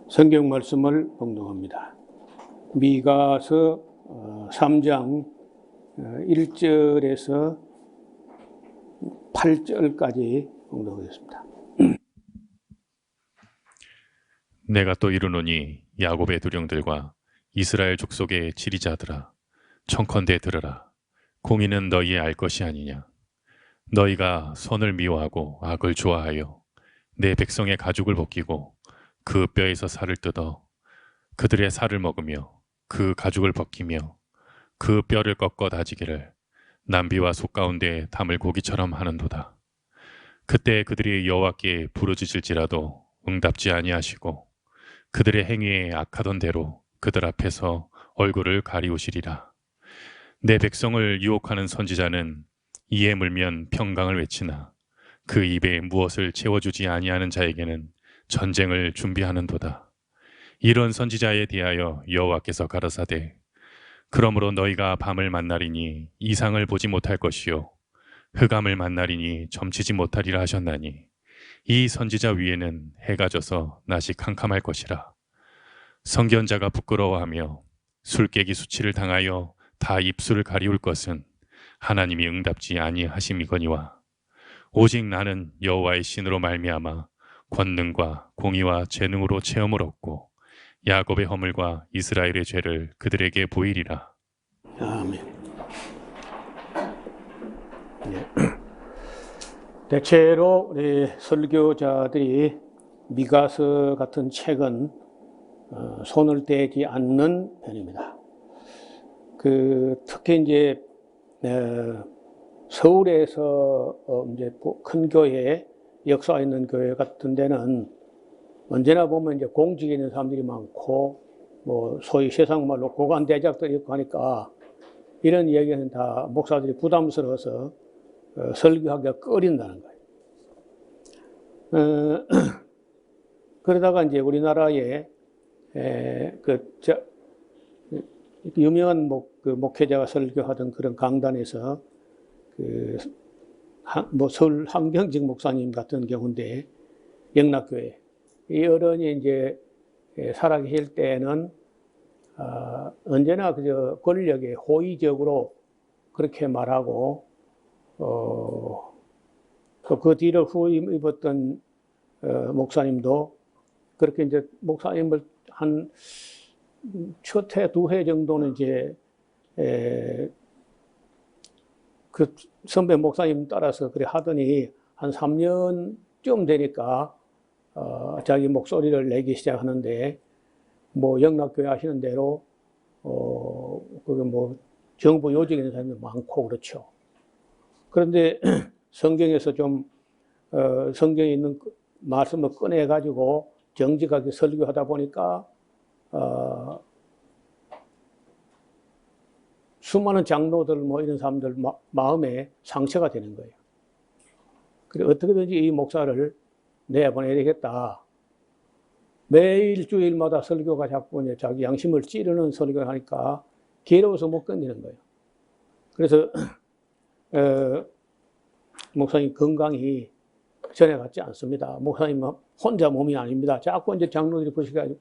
성경 말씀을 봉독합니다. 미가서 3장 1절에서 8절까지 봉독하겠습니다. 내가 또 이르노니 야곱의 두령들과 이스라엘 족속의 지리자들아, 청컨대 들으라. 공의는 너희의 알 것이 아니냐. 너희가 선을 미워하고 악을 좋아하여 내 백성의 가죽을 벗기고 그 뼈에서 살을 뜯어 그들의 살을 먹으며 그 가죽을 벗기며 그 뼈를 꺾어 다지기를 남비와 속 가운데 담을 고기처럼 하는도다. 그때 그들이 여호와께 부르짖을지라도 응답지 아니하시고 그들의 행위에 악하던 대로 그들 앞에서 얼굴을 가리우시리라. 내 백성을 유혹하는 선지자는 이에 물면 평강을 외치나 그 입에 무엇을 채워주지 아니하는 자에게는 전쟁을 준비하는도다. 이런 선지자에 대하여 여호와께서 가라사대 그러므로 너희가 밤을 만나리니 이상을 보지 못할 것이요 흑암을 만나리니 점치지 못하리라 하셨나니 이 선지자 위에는 해가 져서 낮이 캄캄할 것이라. 선견자가 부끄러워하며 술깨기 수치를 당하여 다 입술을 가리울 것은 하나님이 응답지 아니하심이거니와 오직 나는 여호와의 신으로 말미암아 권능과 공의와 재능으로 체험을 얻고 야곱의 허물과 이스라엘의 죄를 그들에게 보이리라. 아멘. 네. 대체로 우리 설교자들이 미가서 같은 책은 손을 대지 않는 편입니다. 특히 이제 서울에서 이제 큰 교회, 역사 있는 교회 같은 데는 언제나 보면 이제 공직에 있는 사람들이 많고, 뭐 소위 세상 말로 고관 대작들이 있고 하니까 이런 이야기는 다 목사들이 부담스러워서 설교하기가 꺼린다는 거예요. 그러다가 이제 우리나라에 유명한 목회자가 설교하던 그런 강단에서 서울 한경직 목사님 같은 경우인데 영락교회 이 어른이 이제 살아계실 때는 언제나 그저 권력에 호의적으로 그렇게 말하고 그 뒤를 후임 입었던 목사님도 그렇게 이제 목사님을 한 첫 해, 두 해 정도는 이제 그 선배 목사님 따라서 그래 하더니 한 3년쯤 되니까 자기 목소리를 내기 시작하는데 뭐 영락교회 하시는 대로 그게 뭐 정부 요직에 있는 사람이 많고 그렇죠. 그런데 성경에서 좀 성경에 있는 말씀을 꺼내 가지고 정직하게 설교하다 보니까 수많은 장로들 뭐 이런 사람들 마음에 상처가 되는 거예요. 그래 어떻게든지 이 목사를 내보내야 되겠다. 매일 주일마다 설교가 자꾸 이제 자기 양심을 찌르는 설교를 하니까 괴로워서 못 견디는 거예요. 그래서 목사님 건강이 전에 같지 않습니다. 목사님 혼자 몸이 아닙니다. 자꾸 이제 장로들이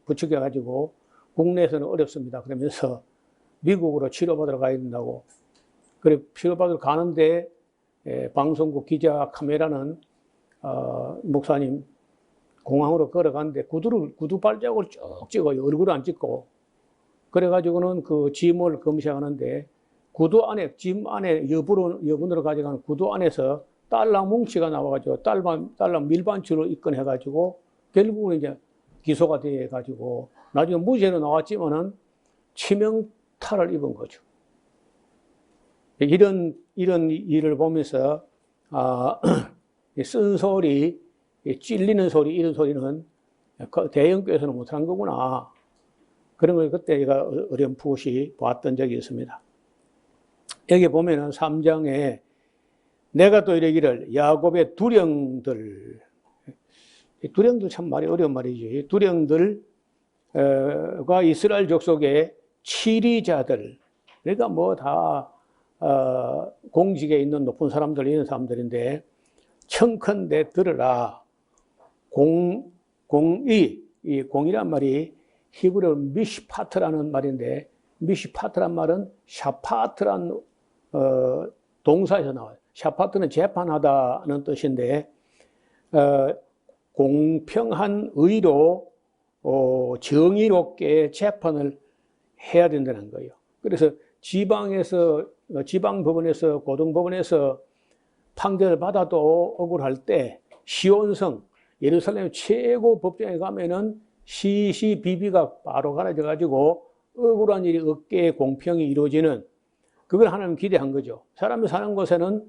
부추겨가지고 국내에서는 어렵습니다. 그러면서 미국으로 치료받으러 가야 된다고. 그래 치료받으러 가는데 방송국 기자 카메라는 목사님 공항으로 걸어가는데 구두 발자국을 쭉 찍어요. 얼굴을 안 찍고. 그래가지고는 그 짐을 검색하는데 구두 안에, 짐 안에 여분으로 가져가는 구두 안에서 달러 뭉치가 나와가지고 달러 밀반추로 입건해가지고 결국은 이제 기소가 돼가지고 나중에 무죄로 나왔지만은 치명타를 입은 거죠. 이런 일을 보면서 쓴소리, 찔리는 소리 이런 소리는 대형교회에서는 못하는 거구나. 그런 걸 그때 제가 어렴풋이 봤던 적이 있습니다. 여기 보면은 3장에 내가 또 이르기를 야곱의 두령들 참 말이 어려운 말이지. 두령들과 이스라엘 족속의 치리자들, 그러니까 뭐 다 공직에 있는 높은 사람들 이런 사람들인데 청컨대 들으라. 공의 이 공이란 말이 히브리어로 미시파트라는 말인데, 미시파트란 말은 샤파트란 동사에서 나와요. 샤파트는 재판하다는 뜻인데, 공평한 의로 정의롭게 재판을 해야 된다는 거예요. 그래서 지방법원에서 고등법원에서 판결을 받아도 억울할 때 시온성 예루살렘 최고 법정에 가면은 시시비비가 바로 갈아져 가지고 억울한 일이 없게 공평이 이루어지는, 그걸 하나님 기대한 거죠. 사람이 사는 곳에는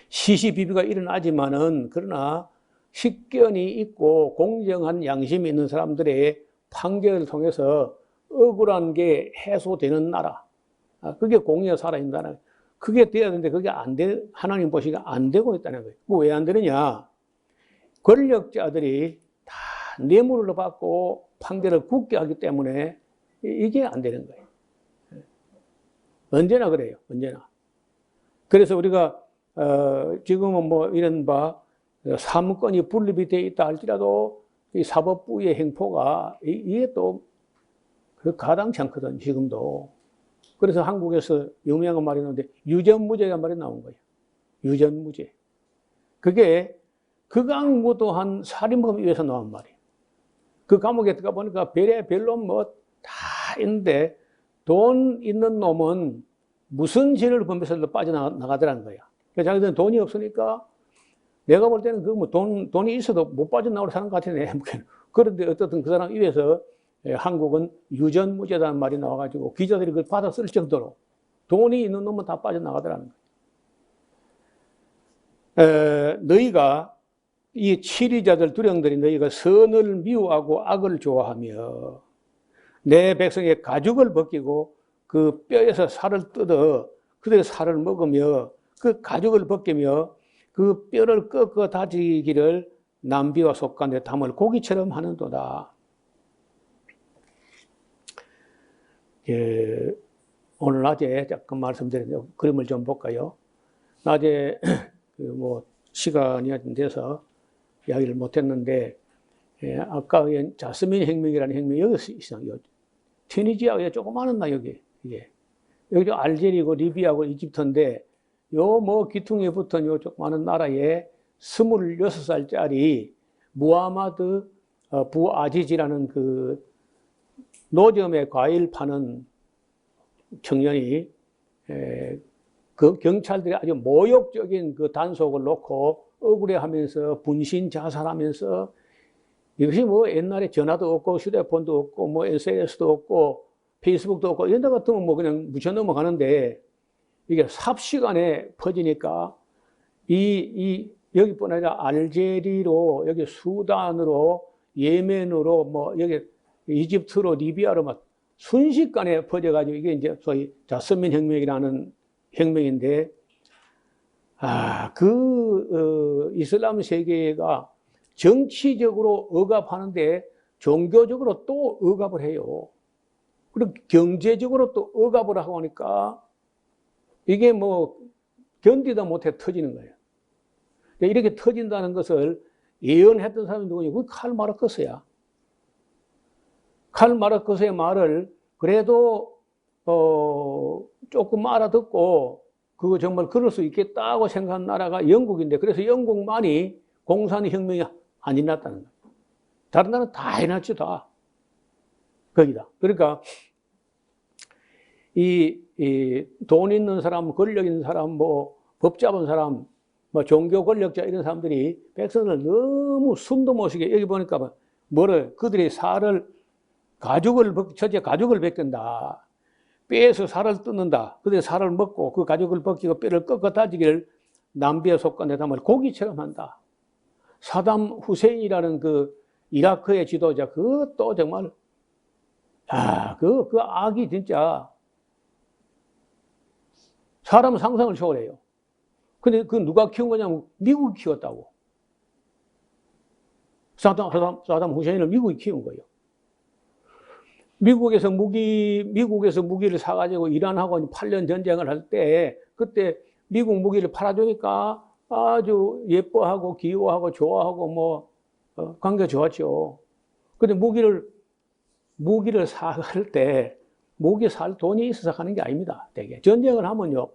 시시비비가 일어나지만은, 그러나 식견이 있고 공정한 양심이 있는 사람들의 판결을 통해서 억울한 게 해소되는 나라, 그게 공의가 살아있는 나라. 그게 돼야 되는데 그게 하나님 보시기에 안 되고 있다는 거예요. 왜 안 되느냐? 권력자들이 다 뇌물을 받고 판결을 굳게 하기 때문에 이게 안 되는 거예요. 언제나 그래요. 언제나. 그래서 우리가 지금은 뭐 이런 사무권이 분립이 되어 있다 할지라도 이 사법부의 행포가 이게 또 가당치 않거든, 지금도. 그래서 한국에서 유명한 말이 나오는데 유전무죄란 말이 나온 거예요. 유전무죄. 그게 극악무도한 살인범에 의해서 나온 말이에요. 그 감옥에 들어가 보니까 별로 뭐 다 있는데 돈 있는 놈은 무슨 죄를 범해서도 빠져나가더라는 거야. 그래서 자기들은 돈이 없으니까 내가 볼 때는 돈이 있어도 못 빠져나오려 사는 것 같아. 그런데 어떻든 그 사람 위해서 한국은 유전무죄라는 말이 나와가지고 기자들이 그걸 받아 쓸 정도로 돈이 있는 놈은 다 빠져나가더라는 거예요. 너희가 이 치리자들 두령들이 너희가 선을 미워하고 악을 좋아하며 내 백성의 가죽을 벗기고 그 뼈에서 살을 뜯어 그들의 살을 먹으며 그 가죽을 벗기며 그 뼈를 꺾어 다지기를 남비와 속간에 담을 고기처럼 하는도다. 오늘 낮에 잠깐 말씀드렸는데 그림을 좀 볼까요? 낮에 시간이 안 돼서 이야기를 못했는데 아까 자스민 혁명이라는 혁명이 여기 있어요. 튀니지아에 조그마한 나 여기 여기 알제리고 리비아고 이집트인데 귀퉁이에 붙은 요 조그마한 나라에 26살짜리 무하마드 부아지지라는 그 노점에 과일 파는 청년이 그 경찰들이 아주 모욕적인 그 단속을 놓고 억울해하면서 분신 자살하면서, 이것이 옛날에 전화도 없고 휴대폰도 없고 SNS도 없고 페이스북도 없고 이런 데 같으면 그냥 묻혀 넘어가는데 이게 삽시간에 퍼지니까 여기뿐 아니라 알제리로, 여기 수단으로, 예멘으로, 여기 이집트로, 리비아로 막 순식간에 퍼져가지고 이게 이제 소위 자스민 혁명이라는 혁명인데, 이슬람 세계가 정치적으로 억압하는데 종교적으로 또 억압을 해요. 그리고 경제적으로 또 억압을 하고 하니까 이게 견디다 못해 터지는 거예요. 이렇게 터진다는 것을 예언했던 사람이 누구냐? 그 칼 마르크스야. 칼 마르크스의 말을 그래도 조금 알아듣고 그거 정말 그럴 수 있겠다고 생각한 나라가 영국인데, 그래서 영국만이 공산혁명이 안 일어났다는 거예요. 다른 나라는 다 일어났죠, 다. 거기다. 그러니까 돈 있는 사람, 권력 있는 사람, 법 잡은 사람, 종교 권력자 이런 사람들이 백성을 너무 숨도 못 쉬게, 여기 보니까 그들이 첫째 가죽을 벗긴다. 뼈에서 살을 뜯는다. 그들이 살을 먹고 그 가죽을 벗기고 뼈를 꺾어 다지기를 남비의 속간에 담을 고기처럼 한다. 사담 후세인이라는 그 이라크의 지도자, 그것도 정말, 그 악이 진짜 사람 상상을 초월해요. 근데 그 누가 키운 거냐면 미국이 키웠다고. 사담 후세인을 미국이 키운 거예요. 미국에서 무기를 사가지고 이란하고 8년 전쟁을 할 때, 그때 미국 무기를 팔아주니까 아주 예뻐하고 귀여워하고 좋아하고 관계가 좋았죠. 근데 무기를 사갈 때, 무기 살 돈이 있어서 하는 게 아닙니다. 대개. 전쟁을 하면요,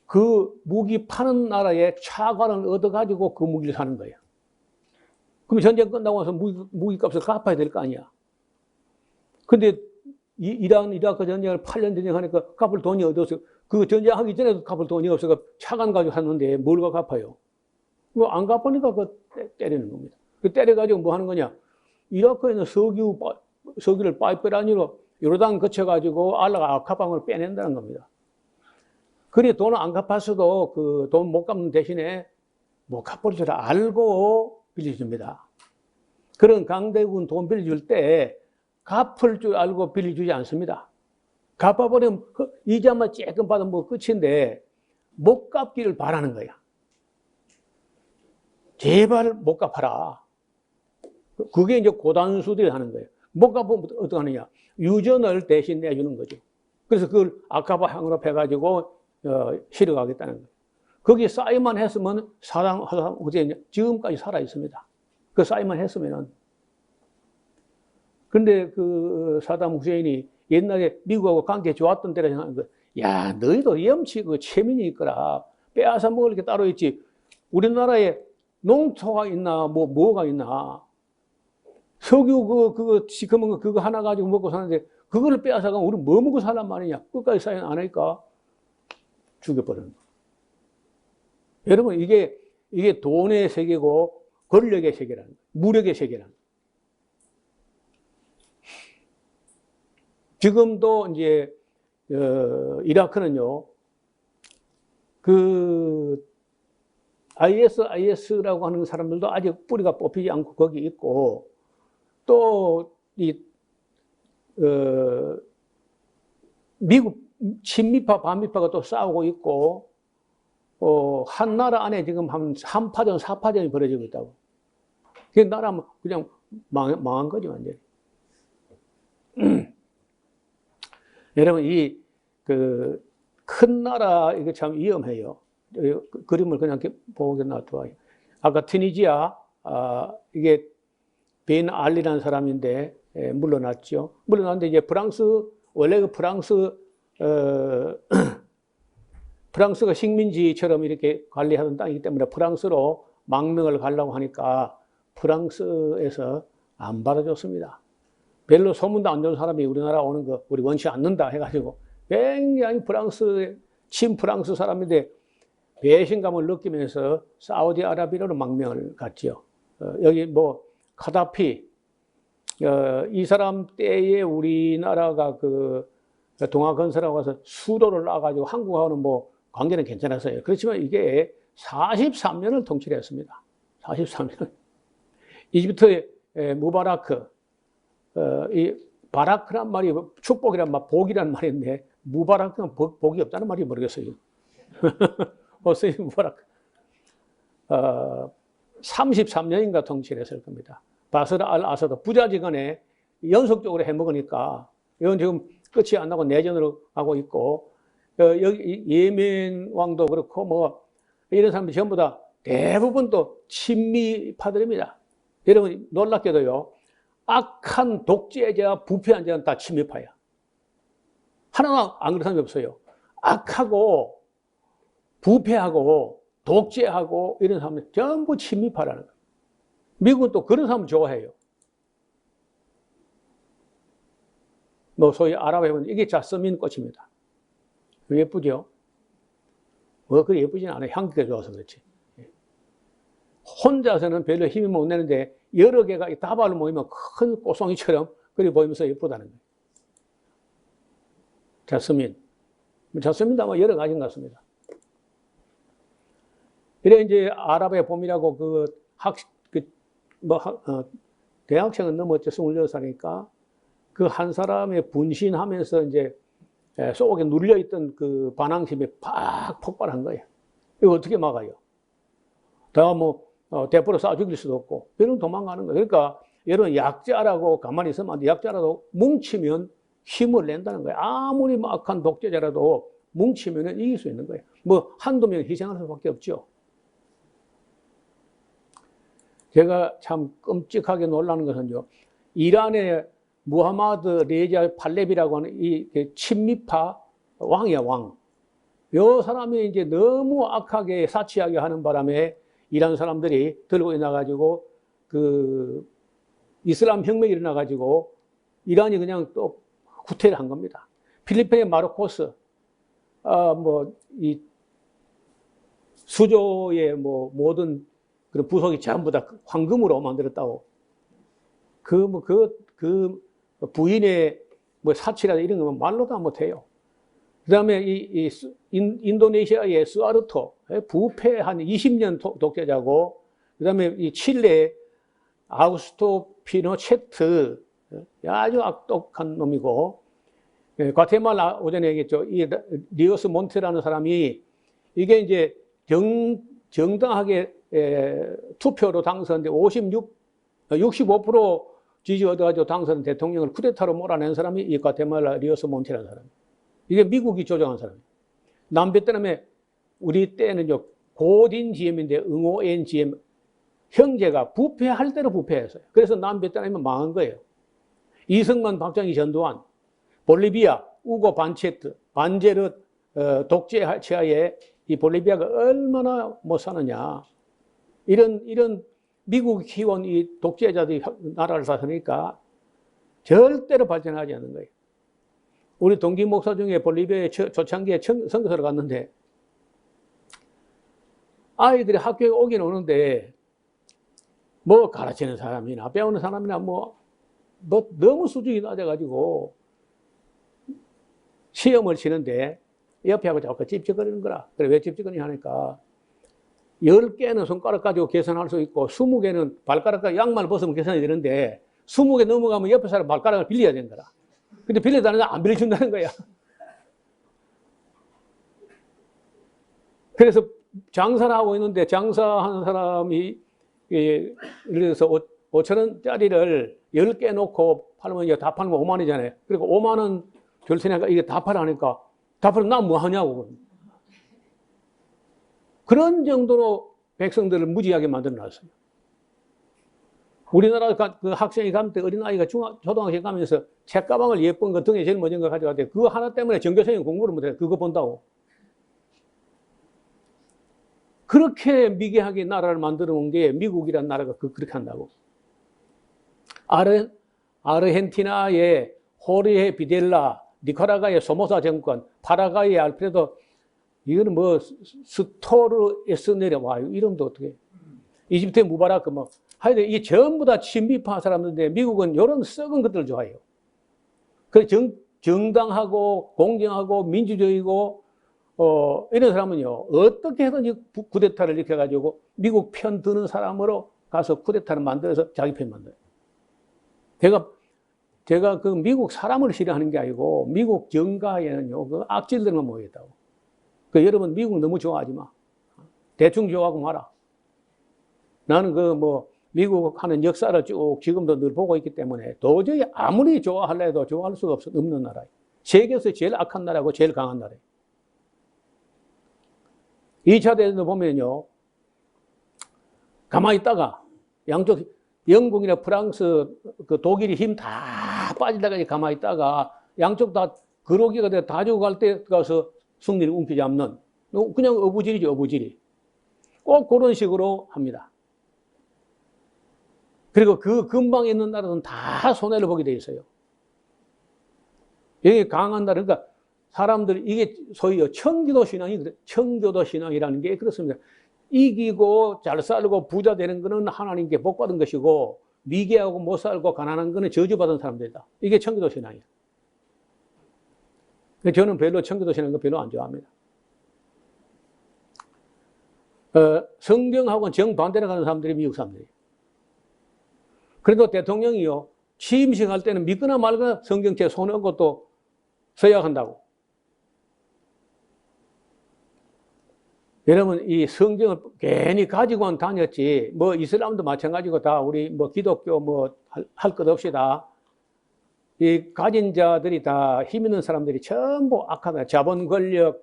그 무기 파는 나라에 차관을 얻어가지고 그 무기를 사는 거예요. 그럼 전쟁 끝나고 나서 무기 값을 갚아야 될 거 아니야. 근데 이라크 전쟁을 8년 전쟁하니까 갚을 돈이 어디서, 그 전쟁하기 전에도 갚을 돈이 없어서 차관 가지고 샀는데 뭘 갚아요? 뭐 안 갚으니까 때리는 겁니다. 그 때려가지고 뭐 하는 거냐? 이라크에는 석유를 파이프라인으로 요르단 거쳐가지고 아카방을 빼낸다는 겁니다. 그래 돈을 안 갚았어도 그 돈 못 갚는 대신에 못 갚을 줄 알고 빌려줍니다. 그런 강대국은 돈 빌려줄 때 갚을 줄 알고 빌려주지 않습니다. 갚아버리면 이자만 조금 받으면 뭐 끝인데 못 갚기를 바라는 거야. 제발 못 갚아라. 그게 이제 고단수들이 하는 거예요. 못 갚으면 어떻게 하느냐. 유전을 대신 내주는 거죠. 그래서 그걸 아카바 향으로 해가지고 실어가겠다는 거예요. 거기 쌓이만 했으면 사담 후세인 지금까지 살아 있습니다. 그 쌓이만 했으면은. 근데 그 사담 후세인이 옛날에 미국하고 관계 좋았던 때라 생각하는 거, 야, 너희도 염치 그 체민이 있거라. 빼앗아 먹을 게 따로 있지. 우리나라에 농토가 있나, 뭐가 있나. 석유 그거 하나 가지고 먹고 사는데, 그걸 빼앗아가면 우리 뭐 먹고 살란 말이냐. 끝까지 사인 안 하니까 죽여버리는 거예요. 여러분, 이게 돈의 세계고, 권력의 세계라는 거예요. 무력의 세계라는 거예요. 지금도 이제, 이라크는요, IS라고 하는 사람들도 아직 뿌리가 뽑히지 않고 거기 있고, 또, 미국 친미파, 반미파가 또 싸우고 있고, 한 나라 안에 지금 한 3파전, 4파전이 벌어지고 있다고. 그 나라는 그냥 망한 거죠, 완전히. 여러분, 큰 나라, 이거 참 위험해요. 그림을 그냥 보게 놔둬요. 아까 튀니지아, 이게 벤 알리라는 사람인데, 물러났죠. 물러났는데, 이제 원래 그 프랑스가 식민지처럼 이렇게 관리하던 땅이기 때문에 프랑스로 망명을 가려고 하니까 프랑스에서 안 받아줬습니다. 별로 소문도 안 좋은 사람이 우리나라 오는 거 우리 원치 않는다 해가지고 굉장히 친프랑스 사람인데 배신감을 느끼면서 사우디아라비아로 망명을 갔죠. 여기 카다피, 이 사람 때에 우리나라가 동아건설하고 가서 수도를 놔가지고 한국하고는 관계는 괜찮았어요. 그렇지만 이게 43년을 통치를 했습니다. 43년. 이집트의 무바라크, 이 바라크란 말이 축복이란 말, 복이란 말인데 무바라크는 복이 없다는 말이 모르겠어요. 호세인 무바라크. 33년인가 통치를 했을 겁니다. 바스르 알 아사드 부자지간에 연속적으로 해먹으니까 이건 지금 끝이 안 나고 내전으로 가고 있고, 여기 예멘 왕도 그렇고 이런 사람들이 전부 다 대부분 또 친미파들입니다. 여러분 놀랍게도요, 악한 독재자, 부패한 자는 다 친미파야. 하나도 안 그런 사람이 없어요. 악하고 부패하고 독재하고 이런 사람들 전부 친미파라는 거예요. 미국은 또 그런 사람을 좋아해요. 소위 아랍에 보면 이게 자스민 꽃입니다. 예쁘죠? 그리 예쁘진 않아요. 향기가 좋아서 그렇지. 혼자서는 별로 힘이 못 내는데 여러 개가 다발로 모이면 큰 꽃송이처럼 그리 보이면서 예쁘다는 거예요. 자스민도 아마 여러 가지인 것 같습니다. 이래 이제 아랍의 봄이라고 대학생은 넘었죠. 26살이니까. 그 한 사람의 분신하면서 이제 속에 눌려있던 그 반항심이 팍 폭발한 거예요. 이거 어떻게 막아요? 내가 대포로 쏴 죽일 수도 없고, 이런 도망가는 거예요. 그러니까, 여러분, 약자라고 가만히 있으면 안 돼. 약자라도 뭉치면 힘을 낸다는 거예요. 아무리 악한 독재자라도 뭉치면 이길 수 있는 거예요. 한두 명 희생할 수밖에 없죠. 제가 참 끔찍하게 놀라는 것은요, 이란의 무하마드 레자 팔레비라고 하는 이 친미파 왕이야, 왕. 요 사람이 이제 너무 악하게 사치하게 하는 바람에 이란 사람들이 들고 일어나가지고 그 이슬람 혁명이 일어나가지고 이란이 그냥 또 후퇴를 한 겁니다. 필리핀의 마르코스, 이 수조의 모든 그런 부속이 전부 다 황금으로 만들었다고. 그 부인의 사치라 이런 거 말로도 못해요. 그 다음에 인도네시아의 수아르토, 부패 한 20년 독재자고, 그 다음에 이 칠레 아우스토 피노체트, 아주 악독한 놈이고, 과테말라 오전에 얘기했죠. 이 리오스 몬테라는 사람이 이게 이제 정당하게 투표로 당선돼 65% 지지 얻어가지고 당선 대통령을 쿠데타로 몰아낸 사람이 이 과테말라 리오스 몬테라는 사람. 이게 미국이 조정한 사람이에요. 남베트남에 우리 때는요, 고딘지엠인데 응오엔지엠 형제가 부패할 대로 부패했어요. 그래서 남베트남이 망한 거예요. 이승만, 박정희, 전두환, 볼리비아, 우고 반체트, 반제르 독재 치하에 이 볼리비아가 얼마나 못 사느냐. 이런 미국이 키운 이 독재자들이 나라를 사서니까 절대로 발전하지 않는 거예요. 우리 동기 목사 중에 볼리비아의 초창기에 선교사를 갔는데 아이들이 학교에 오긴 오는데 뭐 가르치는 사람이나 배우는 사람이나 뭐 너무 수준이 낮아가지고 시험을 치는데 옆에 하고 자꾸 찝찝거리는 거라. 그래, 왜 찝찝거리냐 하니까 10개는 손가락 가지고 계산할 수 있고 20개는 발가락과 양말 벗으면 계산이 되는데 20개 넘어가면 옆에 사람 발가락을 빌려야 되는 거라. 근데 빌려다는데 안 빌려준다는 거야. 그래서 장사를 하고 있는데 장사하는 사람이 예를 들어서 5,000원짜리를 10개 놓고 팔면 이게 다 팔면 5만 원이잖아요. 그리고 5만 원 줄 테니까 이게 다 팔아니까 다 팔면 나 뭐 하냐고. 그런 정도로 백성들을 무지하게 만들어 놨어요. 우리나라 그 학생이 가면 때 어린아이가 초등학생 가면서 책가방을 예쁜 거 등에 제일 먼저 거 가져가대. 그거 하나 때문에 전교생이 공부를 못해. 그거 본다고. 그렇게 미개하게 나라를 만들어 놓은 게 미국이라는 나라가 그렇게 한다고. 아르헨티나의 호르헤 비델라, 니카라과의 소모사 정권, 파라과이의 알프레도, 이거는 뭐 스토르 에스네르와 이름도 어떻게? 이집트의 무바라크 뭐 하여튼 이게 전부 다 친미파 사람들인데 미국은 이런 썩은 것들을 좋아해요. 그 정당하고 공정하고 민주적이고 이런 사람은요 어떻게 해든지 쿠데타를 일으켜가지고 미국 편 드는 사람으로 가서 쿠데타를 만들어서 자기 편 만들어요. 제가 그 미국 사람을 싫어하는 게 아니고 미국 정가에는요 그 악질들만 모여있다고. 그 여러분 미국 너무 좋아하지 마. 대충 좋아하고 마라. 나는 미국 하는 역사를 쭉 지금도 늘 보고 있기 때문에 도저히 아무리 좋아하려 해도 좋아할 수가 없는 나라예요. 세계에서 제일 악한 나라고 제일 강한 나라예요. 2차 대전도 보면요. 가만히 있다가 양쪽 영국이나 프랑스, 그 독일이 힘 다 빠지다가 가만히 있다가 양쪽 다 그로기가 돼 다 죽어갈 때 가서 승리를 움켜잡는 그냥 어부질이죠, 어부질이. 꼭 그런 식으로 합니다. 그리고 그 근방에 있는 나라들은 다 손해를 보게 돼 있어요. 여기 강한 나라, 그러니까 사람들, 이게 소위 청교도 신앙이, 청교도 신앙이라는 게 그렇습니다. 이기고 잘 살고 부자 되는 거는 하나님께 복 받은 것이고, 미개하고 못 살고 가난한 거는 저주받은 사람들이다. 이게 청교도 신앙이에요. 저는 별로 청교도 신앙인 거 별로 안 좋아합니다. 성경하고는 정반대로 가는 사람들이 미국 사람들이에요. 그래도 대통령이요, 취임식 할 때는 믿거나 말거나 성경책 손에 얹고 또 서약한다고. 여러분, 이 성경을 괜히 가지고는 다녔지, 이슬람도 마찬가지고 다 우리 기독교 할 것 없이 다, 이 가진 자들이 다 힘 있는 사람들이 전부 악하다. 자본 권력,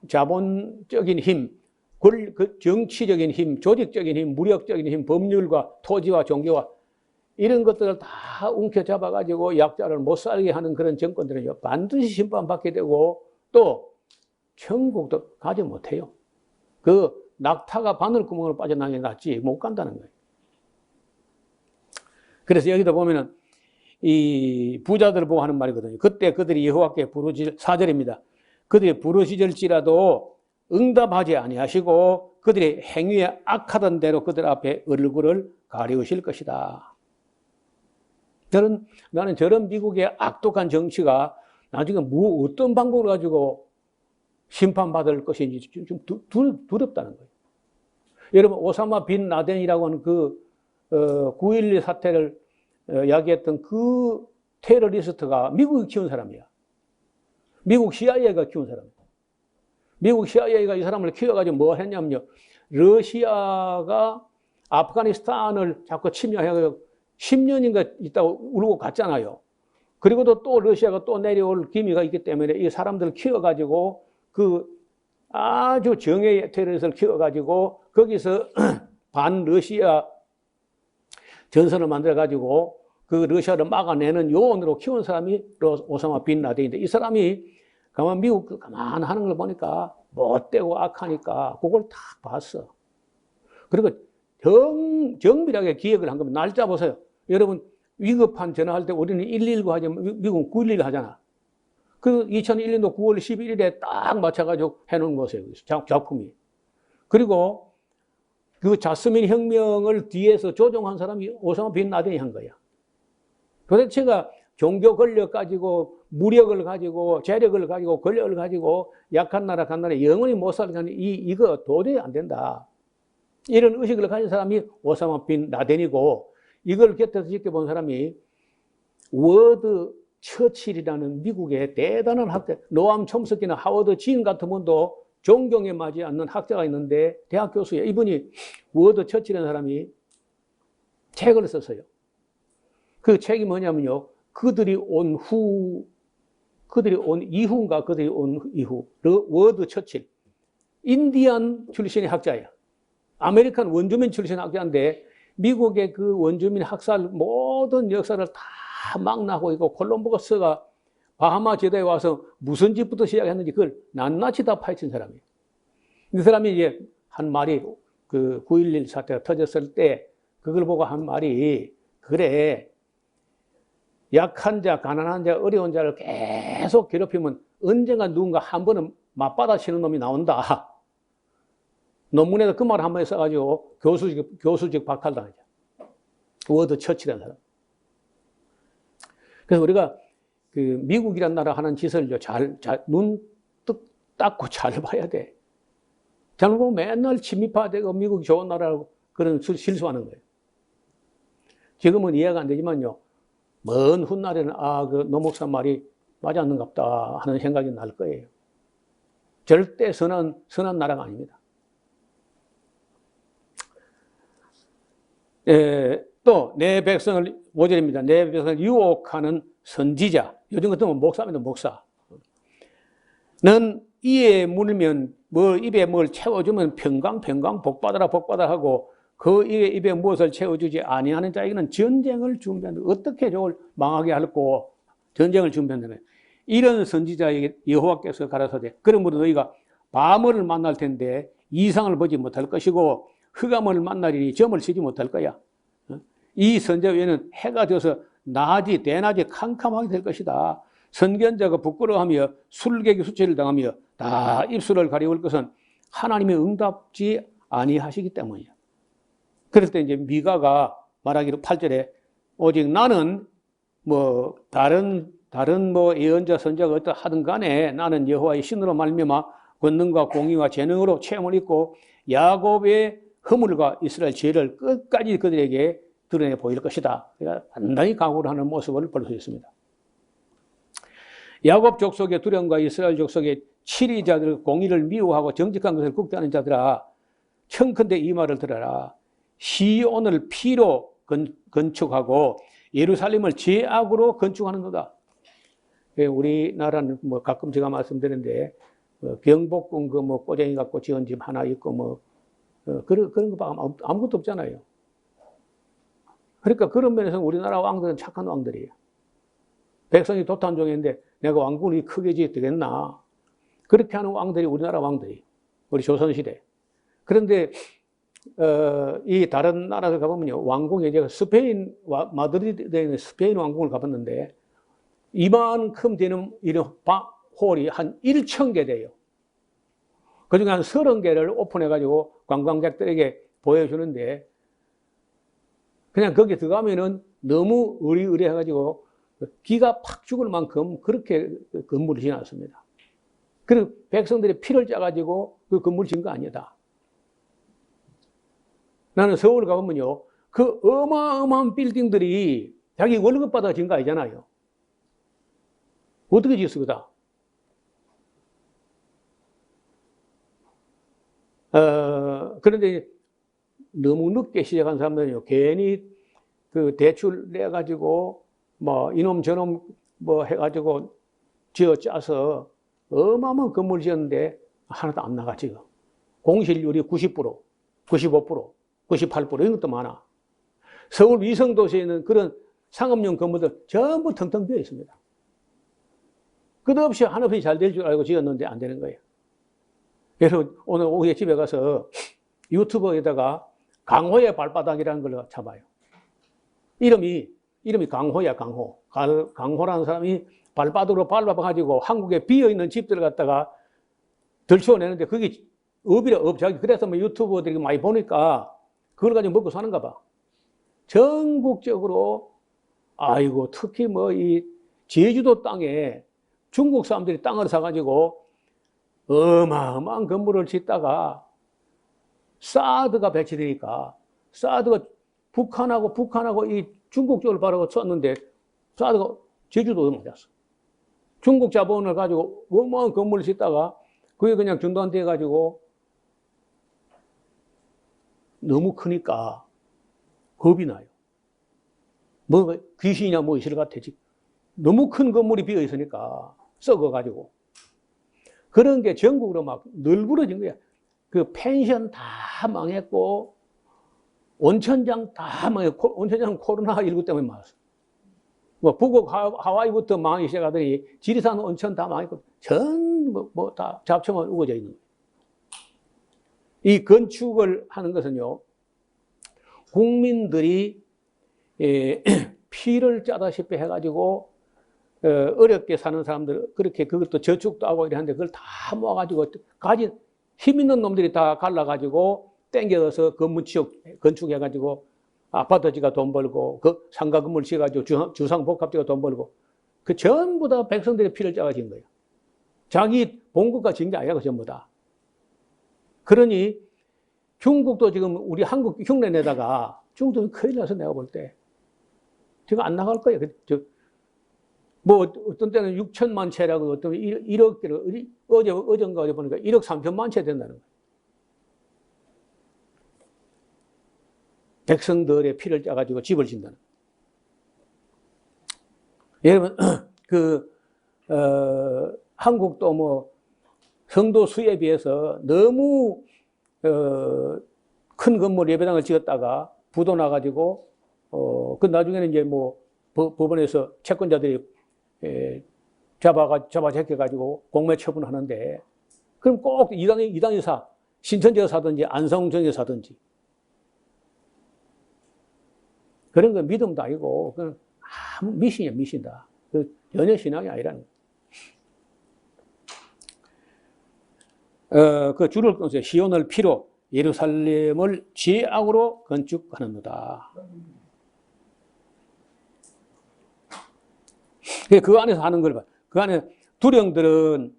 자본적인 힘, 정치적인 힘, 조직적인 힘, 무력적인 힘, 법률과 토지와 종교와 이런 것들을 다 움켜잡아가지고 약자를 못 살게 하는 그런 정권들은요, 반드시 심판받게 되고 또 천국도 가지 못해요. 그 낙타가 바늘구멍으로 빠져나가는 게 낫지 못 간다는 거예요. 그래서 여기도 보면은 이 부자들을 보고 하는 말이거든요. 그때 그들이 여호와께 부르짖을 4절입니다. 그들이 부르짖을지라도 응답하지 아니하시고 그들의 행위에 악하던 대로 그들 앞에 얼굴을 가리우실 것이다. 나는 저런 미국의 악독한 정치가 나중에 어떤 방법을 가지고 심판받을 것인지 좀 두렵다는 거예요. 여러분, 오사마 빈 라덴이라고 하는 9.11 사태를 야기했던 그 테러리스트가 미국이 키운 사람이야. 미국 CIA가 키운 사람이야. 미국 CIA가 이 사람을 키워가지고 뭐 했냐면요. 러시아가 아프가니스탄을 자꾸 침략해가지고 10년인가 있다가 울고 갔잖아요. 그리고도 또 러시아가 또 내려올 기미가 있기 때문에 이 사람들을 키워가지고 아주 정예의 테러리스트를 키워가지고 거기서 반러시아 전선을 만들어가지고 그 러시아를 막아내는 요원으로 키운 사람이 오사마 빈 라덴인데 이 사람이 가만 미국 가만하는 걸 보니까 못되고 악하니까 그걸 다 봤어. 그리고 정밀하게 기획을 한 겁니다. 날짜 보세요. 여러분 위급한 전화할 때 우리는 119 하지 미국은 911 하잖아. 그 2001년도 9월 11일에 딱 맞춰가지고 해놓은 거세요. 작품이. 그리고 그 자스민 혁명을 뒤에서 조종한 사람이 오사마 빈 라덴이 한 거야. 도대체가 종교 권력 가지고 무력을 가지고 재력을 가지고 권력을 가지고 약한 나라 간 나라에 영원히 못 살게 이거 도저히 안 된다. 이런 의식을 가진 사람이 오사마 빈 라덴이고 이걸 곁에서 지켜본 사람이 워드 처칠이라는 미국의 대단한 학자, 노암 촘스키나 하워드 진 같은 분도 존경에 맞지 않는 학자가 있는데 대학 교수예요. 이분이 워드 처칠이라는 사람이 책을 썼어요. 그 책이 뭐냐면요. 그들이 온 이후, 워드 처칠. 인디안 출신의 학자야. 아메리칸 원주민 출신의 학자인데, 미국의 그 원주민 학살 모든 역사를 다 망라하고 있고, 콜럼버스가 바하마 제도에 와서 무슨 집부터 시작했는지 그걸 낱낱이 다 파헤친 사람이에요. 이 사람이 이제 한 말이 그 9.11 사태가 터졌을 때 그걸 보고 한 말이 그래. 약한 자, 가난한 자, 어려운 자를 계속 괴롭히면 언젠가 누군가 한 번은 맞받아치는 놈이 나온다. 논문에서 그 말 한 번 써가지고 교수직 박탈당하죠. 워드 처치라는 사람. 그래서 우리가 그 미국이란 나라 하는 짓을 눈 닦고 잘 봐야 돼. 잘못 보면 맨날 친미파되고 미국이 좋은 나라라고 그런 실수하는 거예요. 지금은 이해가 안 되지만요. 먼 훗날에는 그 노목사 말이 맞았는갑다 하는 생각이 날 거예요. 절대 선한 나라가 아닙니다. 또 내 백성을 5절입니다. 내 백성을 유혹하는 선지자. 요즘 같으면 목사입니다. 목사. 는 이에 물면 입에 뭘 채워주면 평강 복받아라 하고 그 입에 무엇을 채워주지 아니하는 자에게는 전쟁을 준비한다. 어떻게 저걸 망하게 할고 전쟁을 준비한다. 이런 선지자에게 여호와께서 가라사대 그러므로 너희가 밤을 만날 텐데 이상을 보지 못할 것이고 흑암을 만나리니 점을 치지 못할 거야. 이 선지자 외에는 해가 져서 대낮이 캄캄하게 될 것이다. 선견자가 부끄러워하며 술객이 수치를 당하며 다 입술을 가리울 것은 하나님의 응답지 아니하시기 때문이야. 그럴 때 이제 미가가 말하기로 8절에 오직 나는 다른 예언자 선자가 어떠 하든 간에 나는 여호와의 신으로 말미암아 권능과 공의와 재능으로 체험을 입고 야곱의 허물과 이스라엘 죄를 끝까지 그들에게 드러내 보일 것이다. 그러니까 단단히 각오를 하는 모습을 볼 수 있습니다. 야곱 족속의 두려움과 이스라엘 족속의 치리자들 공의를 미워하고 정직한 것을 국대하는 자들아 청컨대 이 말을 들어라. 시온을 피로 건축하고 예루살렘을 죄악으로 건축하는도다. 우리나라는 가끔 제가 말씀드리는데 경복궁 꼬쟁이 갖고 지은 집 하나 있고 그런 거 아무것도 없잖아요. 그러니까 그런 면에서 우리나라 왕들은 착한 왕들이에요. 백성이 도탄종인데 내가 왕궁이 크게 지어야 되겠나. 그렇게 하는 왕들이 우리나라 왕들이, 우리 조선시대. 그런데 이 다른 나라들 가보면요, 왕궁에 제가 스페인 마드리드에 있는 스페인 왕궁을 가봤는데 이만큼 되는 이런 홀이 한 1,000개 돼요. 그중에 한 30개를 오픈해가지고 관광객들에게 보여주는데 그냥 거기 들어가면은 너무 의리의리해가지고 기가 팍 죽을 만큼 그렇게 건물을 지어놨습니다. 그리고 백성들이 피를 짜가지고 그 건물을 지은 거 아니다. 나는 서울 가보면요, 그 어마어마한 빌딩들이 자기 월급 받아 지은 거 아니잖아요. 어떻게 지었어, 그다? 그런데 너무 늦게 시작한 사람들은요, 괜히 그 대출 내가지고, 뭐, 이놈 저놈 뭐 해가지고 지어 짜서 어마어마한 건물 지었는데 하나도 안 나가, 지금. 공실률이 90%, 95%, 98% 이런 것도 많아. 서울 위성도시에 있는 그런 상업용 건물들 전부 텅텅 비어 있습니다. 끝없이 한없이 잘 될 줄 알고 지었는데 안 되는 거예요. 그래서 오늘 오후에 집에 가서 유튜브에다가 강호의 발바닥이라는 걸 잡아요. 이름이 강호야, 강호. 강호라는 사람이 발바닥으로 밟아가지고 한국에 비어있는 집들을 갖다가 들추어내는데 그게 업이라, 업. 자기 그래서 뭐 유튜버들이 많이 보니까 그걸 가지고 먹고 사는가 봐. 전국적으로, 아이고, 특히 뭐 이 제주도 땅에 중국 사람들이 땅을 사가지고 어마어마한 건물을 짓다가 사드가 배치되니까 사드가 북한하고 이 중국 쪽을 바라고 쳤는데 사드가 제주도에 맞았어. 중국 자본을 가지고 어마어마한 건물을 짓다가 그게 그냥 중단돼 가지고 너무 크니까 겁이 나요. 뭐 귀신이냐 뭐 있을 것 같아. 너무 큰 건물이 비어 있으니까 썩어가지고. 그런 게 전국으로 막 널브러진 거야. 그 펜션 다 망했고, 온천장 다 망했고, 온천장 코로나19 때문에 망했어. 뭐, 북극 하와이부터 망하기 시작하더니, 지리산 온천 다 망했고, 전부 다 잡초만 우거져 있는 거예요. 이 건축을 하는 것은요, 국민들이 피를 짜다시피 해가지고, 어렵게 사는 사람들, 그렇게 그것도 저축도 하고 이러는데 그걸 다 모아가지고 가진 힘 있는 놈들이 다 갈라가지고 땡겨서 건축해가지고 아파트지가 돈 벌고 그 상가 건물 지어가지고 주상복합지가 돈 벌고 그 전부 다 백성들의 피를 짜가진 거예요. 자기 본국가 지은 게 아니야, 그 전부 다. 그러니 중국도 지금 우리 한국 흉내 내다가 중국도 큰일 나서 내가 볼 때 지금 안 나갈 거예요. 뭐 어떤 때는 6천만 채라고 어떤 1억 개를 어젠가 어제 보니까 1억 3천만 채 된다는 거예요. 백성들의 피를 짜가지고 집을 짓는다는 거예요. 여러분 한국도 뭐 성도 수에 비해서 너무 큰 건물 예배당을 지었다가 부도 나가지고 그 나중에는 이제 뭐 법원에서 채권자들이 잡아제껴가지고 공매 처분하는데, 그럼 꼭 이단이사, 신천지가 사든지 안성정이 사든지 그런 건 믿음도 아니고 그건 아무 미신이야, 미신이다. 전혀 신앙이 아니라는 거예요. 그 줄을 끊으세요. 시온을 피로 예루살렘을 죄악으로 건축하는도다. 그 안에서 하는 걸 봐. 그 안에 두령들은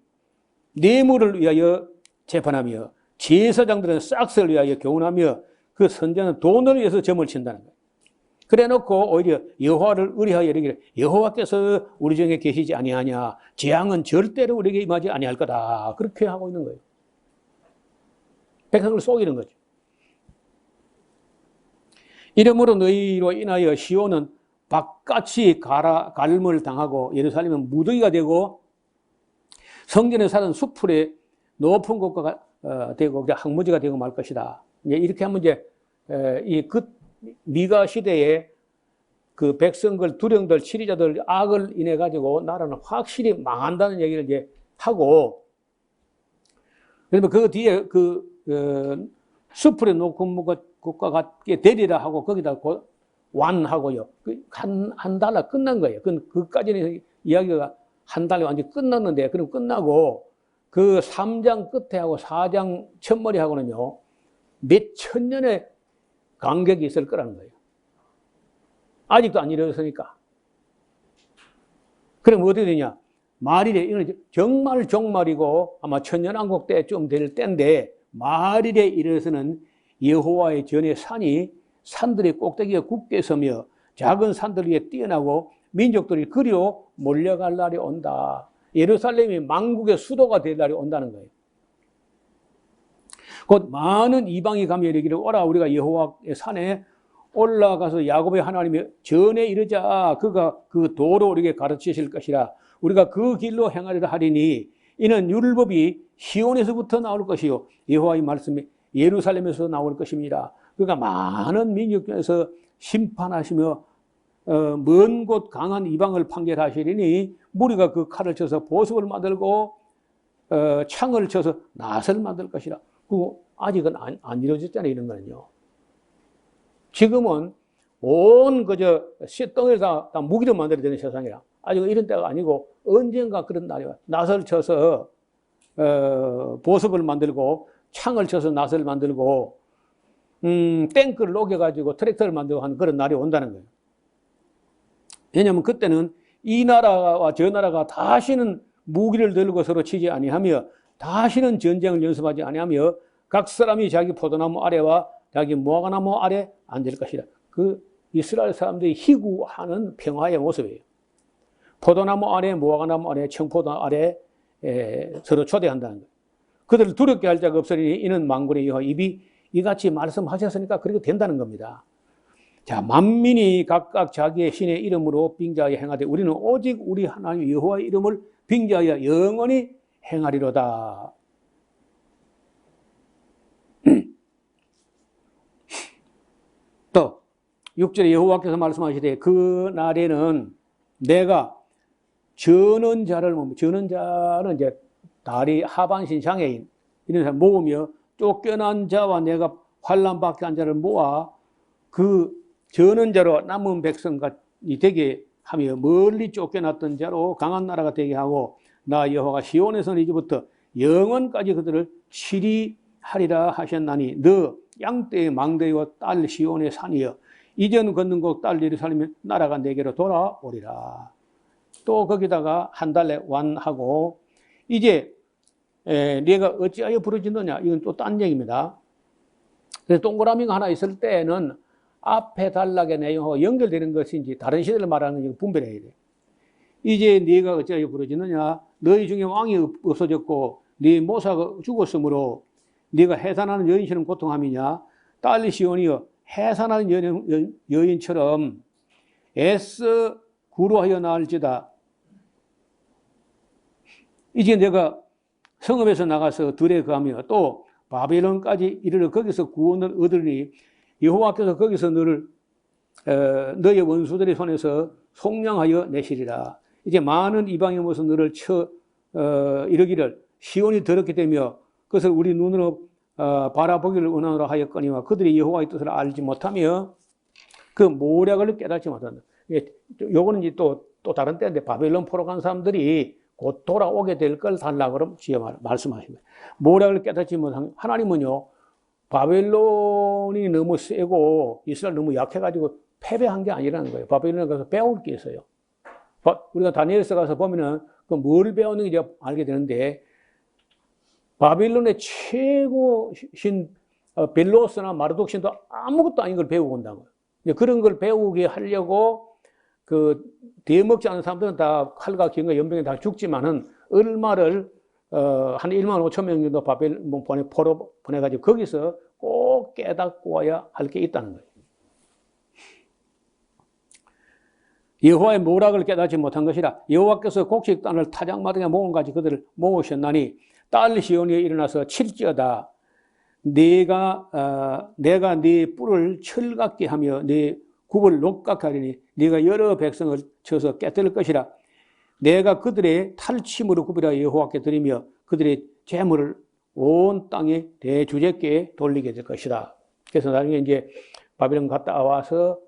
뇌물을 위하여 재판하며 제사장들은 싹스를 위하여 교훈하며 그 선자는 돈을 위해서 점을 친다는 거예요. 그래 놓고 오히려 여호와를 의뢰하여 이르기를 여호와께서 우리 중에 계시지 아니하냐, 재앙은 절대로 우리에게 임하지 아니할 거다. 그렇게 하고 있는 거예요. 백성을 속이는 거죠. 이러므로 너희로 인하여 시온은 바깥이 갈음을 당하고 예루살렘은 무더기가 되고 성전에 사는 수풀에 높은 곳가 되고 항무지가 되고 말 것이다. 이렇게 하면 이제 이 미가 시대에 그 백성들, 두령들, 치리자들 악을 인해 가지고 나라는 확실히 망한다는 얘기를 이제 하고, 그러면 그 뒤에 수풀에 놓고 것과 같게 되리라 하고 거기다 완하고요. 한 달에 끝난 거예요. 그까지는 이야기가 한 달에 완전히 끝났는데, 그럼 끝나고 그 3장 끝에 하고 4장 첫머리 하고는요, 몇 천 년의 간격이 있을 거라는 거예요. 아직도 안 이루어졌으니까. 그럼 어떻게 되냐? 말일에, 이건 정말 종말이고 아마 천년왕국 때쯤 될 때인데, 말일에 이르러서는 여호와의 전의 산이 산들의 꼭대기에 굳게 서며 작은 산들 위에 뛰어나고 민족들이 그리로 몰려갈 날이 온다. 예루살렘이 만국의 수도가 될 날이 온다는 거예요. 곧 많은 이방이 가며 이르기를 오라 우리가 여호와의 산에 올라가서 야곱의 하나님이 전에 이르자 그가 그 도로 우리에게 가르치실 것이라. 우리가 그 길로 행하리라 하리니 이는 율법이 시온에서부터 나올 것이요 여호와의 말씀이 예루살렘에서 나올 것입니다. 그러니까 많은 민족 중에서 심판하시며 먼 곳 강한 이방을 판결하시리니 무리가 그 칼을 쳐서 보석을 만들고 창을 쳐서 낫을 만들 것이라. 그거 아직은 안 이루어졌잖아요. 이런 거는요. 지금은 온 그저 쇳덩이에서 다 무기를 만들어야 되는 세상이라. 아직 이런 때가 아니고 언젠가 그런 날이 와. 낫을 쳐서 보석을 만들고 창을 쳐서 낫을 만들고 탱크를 녹여가지고 트랙터를 만들고 하는 그런 날이 온다는 거예요. 왜냐하면 그때는 이 나라와 저 나라가 다시는 무기를 들고 서로 치지 아니하며 다시는 전쟁을 연습하지 아니하며 각 사람이 자기 포도나무 아래와 자기 무화과나무 아래 앉을 것이라. 그 이스라엘 사람들이 희구하는 평화의 모습이에요. 포도나무 아래, 무화과나무 아래, 청포도 아래 서로 초대한다는 거예요. 그들을 두렵게 할 자가 없으니 이는 만군의 여호와 입이 이같이 말씀하셨으니까 그렇게 된다는 겁니다. 자, 만민이 각각 자기의 신의 이름으로 빙자하여 행하되 우리는 오직 우리 하나님 여호와의 이름을 빙자하여 영원히 행하리로다. 또 6절에 여호와께서 말씀하시되 그 날에는 내가 저는 자를 이제 다리 하반신 장애인 이런 사람 모으며 쫓겨난 자와 내가 환난 받게 한 자를 모아 그 저는 자로 남은 백성이 되게 하며 멀리 쫓겨났던 자로 강한 나라가 되게 하고 나 여호와가 시온에서는 이제부터 영원까지 그들을 치리하리라 하셨나니 너 양떼의 망대와 딸 시온의 산이여 이전 걷는 곳 딸 예루살렘이 나라가 내게로 돌아오리라. 또 거기다가 한 달에 완하고 이제 네가 어찌하여 부르짖느냐 이건 또 딴 얘기입니다. 그래서 동그라미가 하나 있을 때는 앞에 단락의 내용하고 연결되는 것인지 다른 시대를 말하는 것인지 분별해야 돼. 이제 네가 어찌하여 부르짖느냐 너희 중에 왕이 없어졌고 네 모사가 죽었으므로 네가 해산하는 여인처럼 고통함이냐 딸 시온이여 해산하는 여인처럼 애써 구로하여 나을지다. 이제 내가 성읍에서 나가서 들에 거하며 또 바벨론까지 이르러 거기서 구원을 얻으니 여호와께서 거기서 너의 원수들의 손에서 속량하여 내시리라. 이제 많은 이방의 모습 너를 이르기를 시온이 더럽게 되며 그것을 우리 눈으로 바라보기를 원하노라 하였거니와 그들이 여호와의 뜻을 알지 못하며 그 모략을 깨닫지 못한다. 요거는 이제 또 다른 때인데 바벨론 포로 간 사람들이 곧 돌아오게 될 걸 달라고 그럼 말씀하십니다. 모략을 깨닫지 못한 하나님은요 바벨론이 너무 세고 이스라엘 너무 약해가지고 패배한 게 아니라는 거예요. 바벨론에 가서 배울 게 있어요. 우리가 다니엘서 가서 보면은 그 뭘 배우는지 알게 되는데 바벨론의 최고신 벨로스나 마르독신도 아무것도 아닌 걸 배우고 온다고요. 그런 걸 배우게 하려고 그 대먹지 않은 사람들은 다 칼과 기근과 연병에 다 죽지만은 얼마를 한 1만 5천 명 정도 바벨론 포로 보내가지고 거기서 꼭 깨닫고 와야 할 게 있다는 거예요. 여호와의 모락을 깨닫지 못한 것이라 여호와께서 곡식 땅을 타작마당에 모은같이 그들을 모으셨나니 딸 시온이에 일어나서 칠지어다. 내가 네 뿔을 철 같게 하며 네 굽을 녹각하리니 네가 여러 백성을 쳐서 깨뜨릴 것이라. 내가 그들의 탈취물을 굽이라 여호와께 드리며 그들의 재물을 온 땅의 대주제께 돌리게 될 것이다. 그래서 나중에 이제 바벨론 갔다 와서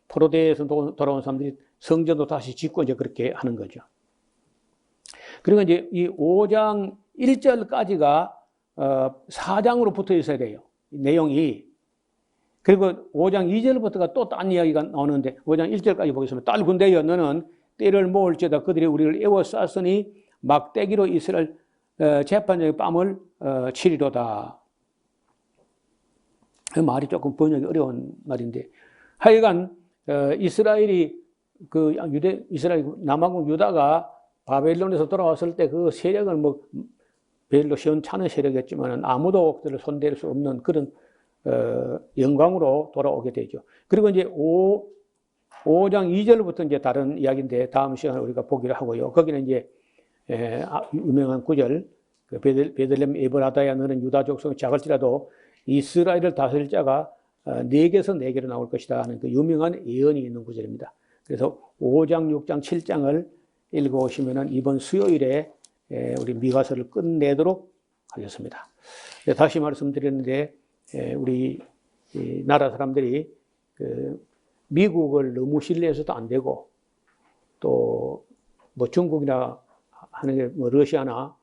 포로대에서 돌아온 사람들이 성전도 다시 짓고 이제 그렇게 하는 거죠. 그리고 이제 이 5장 1절까지가 4장으로 붙어 있어야 돼요. 내용이. 그리고 5장 2절부터가 또 딴 이야기가 나오는데 5장 1절까지 보겠습니다. 딸 군대여 너는 떼를 모을지어다 그들이 우리를 에워쌌으니 막대기로 이스라엘 재판장의 뺨을 치리로다. 그 말이 조금 번역이 어려운 말인데 하여간 이스라엘 남아국 유다가 바벨론에서 돌아왔을 때 그 세력은 뭐 별로 시원찮은 세력이었지만 아무도 그들을 손댈 수 없는 그런 영광으로 돌아오게 되죠. 그리고 이제 5장 2절부터 이제 다른 이야기인데 다음 시간에 우리가 보기로 하고요. 거기는 이제 유명한 구절, 베들레헴 에브라다야 너는 유다 족속이 작을지라도 이스라엘을 다스릴 자가 네개에서 네개로 나올 것이다 하는 그 유명한 예언이 있는 구절입니다. 그래서 5장, 6장, 7장을 읽어오시면 이번 수요일에 우리 미가서를 끝내도록 하겠습니다. 다시 말씀드렸는데 우리 나라 사람들이 미국을 너무 신뢰해서도 안 되고 또 뭐 중국이나 하는 게 뭐 러시아나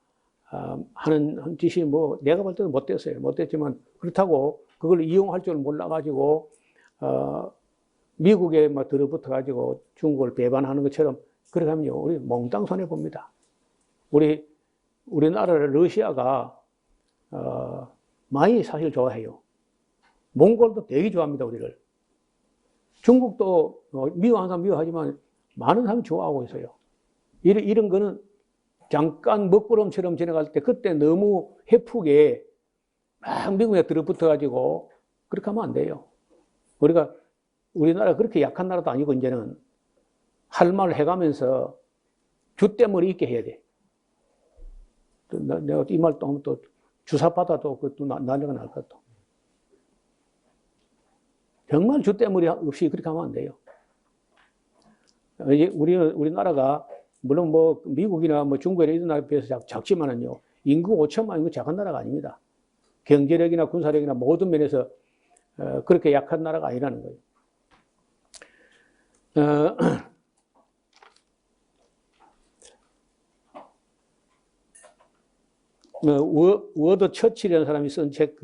하는 짓이 뭐 내가 볼 때는 못됐어요. 못됐지만 그렇다고 그걸 이용할 줄 몰라가지고 미국에 막 들어붙어가지고 중국을 배반하는 것처럼 그렇게 하면요 우리 몽땅 손해 봅니다. 우리나라를 러시아가 많이 사실 좋아해요. 몽골도 되게 좋아합니다 우리를. 중국도 미워하는 사람 미워하지만 많은 사람이 좋아하고 있어요. 이런 거는 잠깐 먹구름처럼 지나갈 때 그때 너무 해프게 막 미국에 들어붙어가지고 그렇게 하면 안 돼요. 우리나라 그렇게 약한 나라도 아니고 이제는 할 말을 해가면서 줏대머리 있게 해야 돼. 내가 이 말 또 하면 또 주사받아도 그것도 난리가 날 것 같아. 정말 줏대머리 없이 그렇게 하면 안 돼요. 우리나라가 물론 뭐 미국이나 뭐 중국이나 이런 나라에 비해서 작지만은요 인구 5천만 인구 작은 나라가 아닙니다. 경제력이나 군사력이나 모든 면에서 그렇게 약한 나라가 아니라는 거예요. 워드 처칠이라는 사람이 쓴 책,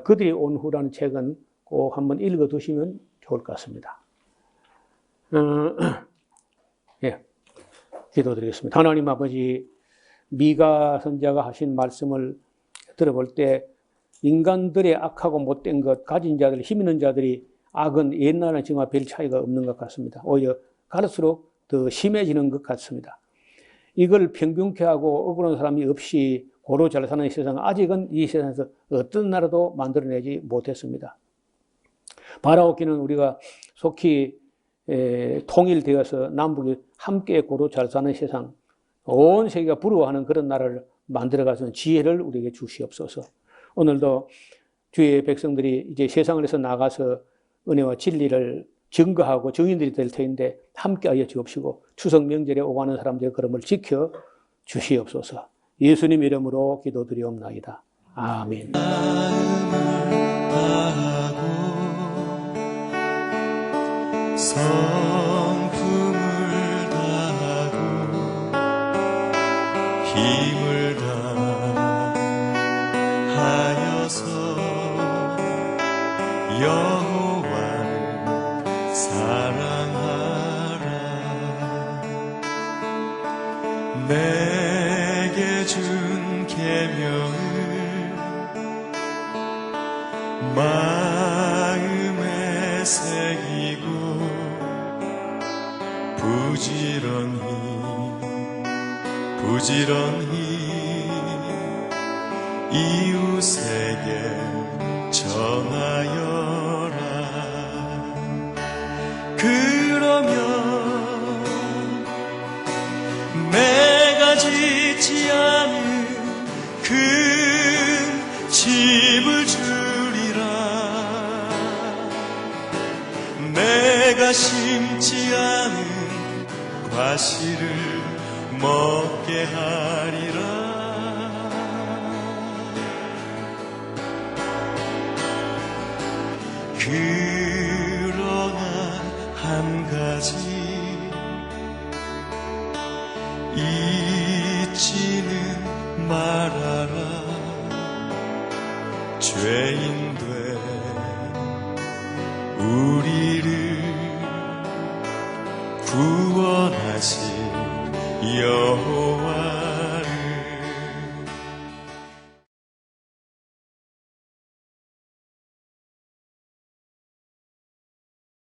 그들이 온 후라는 책은 꼭 한번 읽어 두시면 좋을 것 같습니다. 예, 기도드리겠습니다. 하나님 아버지, 미가 선지자가 하신 말씀을 들어볼 때 인간들의 악하고 못된 것, 가진 자들, 힘 있는 자들이 악은 옛날에는 정말 별 차이가 없는 것 같습니다. 오히려 갈수록 더 심해지는 것 같습니다. 이걸 평균케 하고 억울한 사람이 없이 고루 잘 사는 세상, 아직은 이 세상에서 어떤 나라도 만들어내지 못했습니다. 바라옵기는 우리가 속히 통일되어서 남북이 함께 고루 잘 사는 세상, 온 세계가 부러워하는 그런 나라를 만들어가서 지혜를 우리에게 주시옵소서. 오늘도 주의 백성들이 이제 세상을 해서 나가서 은혜와 진리를 증거하고 증인들이 될 터인데 함께하여 주옵시고 추석 명절에 오가는 사람들의 걸음을 지켜 주시옵소서. 예수님 이름으로 기도드리옵나이다. 아멘. 성품을 다하고 힘을 다하여서 여호와를 사랑하라. 내게 준 계명을 마음에 새기고 부지런히 이웃에게 전하여라. 그러면 내가 짓지 않은 큰 집을 주리라. 과실을 먹게 하리라. 그러나 한 가지 잊지는 말아라. 죄인된 우리를 구원하신 여호와